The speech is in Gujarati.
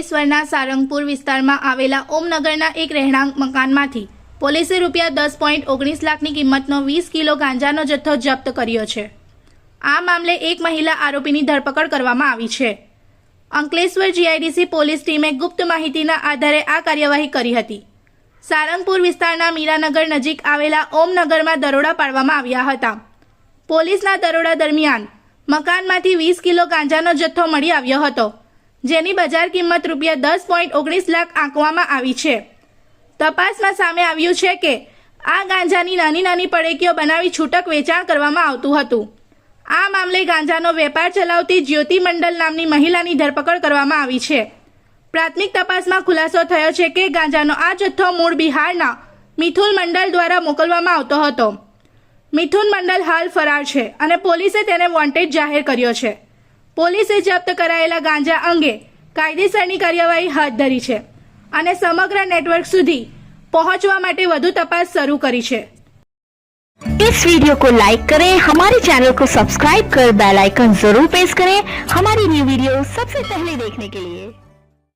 અંકલેશ્વરના સારંગપુર વિસ્તારમાં આવેલા ઓમનગરના એક રહેણાંક મકાનમાંથી પોલીસે ₹10.19 લાખની કિંમતનો 20 કિલો ગાંજાનો જથ્થો જપ્ત કર્યો છે। આ મામલે એક મહિલા આરોપીની ધરપકડ કરવામાં આવી છે। અંકલેશ્વર જીઆઈડીસી પોલીસ ટીમે ગુપ્ત માહિતીના આધારે આ કાર્યવાહી કરી હતી। સારંગપુર વિસ્તારના મીરાનગર નજીક આવેલા ઓમનગરમાં દરોડા પાડવામાં આવ્યા હતા। પોલીસના દરોડા દરમિયાન મકાનમાંથી 20 કિલો ગાંજાનો જથ્થો મળી આવ્યો હતો, જેની બજાર કિંમત ₹10.19 લાખ આંકવામાં આવી છે। તપાસમાં સામે આવ્યું છે કે આ ગાંજાની નાની નાની પડીકીઓ બનાવી છૂટક વેચાણ કરવામાં આવતું હતું। આ મામલે ગાંજાનો વેપાર ચલાવતી જ્યોતિ મંડલ નામની મહિલાની ધરપકડ કરવામાં આવી છે। પ્રાથમિક તપાસમાં ખુલાસો થયો છે કે ગાંજાનો આ જથ્થો મૂળ બિહારના મિથુન મંડલ દ્વારા મોકલવામાં આવતો હતો। મિથુન મંડલ હાલ ફરાર છે અને પોલીસે તેને વોન્ટેડ જાહેર કર્યો છે। પોલીસે જપ્ત કરાયેલા ગાંજા અંગે કાયદેસરની કાર્યવાહી હાથ ધરી છે અને સમગ્ર નેટવર્ક સુધી પહોंचवा માટે વધુ તપાસ શરૂ કરી છે। इस वीडियो को लाइक करें, हमारे चैनल को सब्सक्राइब कर बेल आइकन जरूर प्रेस करें हमारी न्यू वीडियो सबसे पहले देखने के लिए।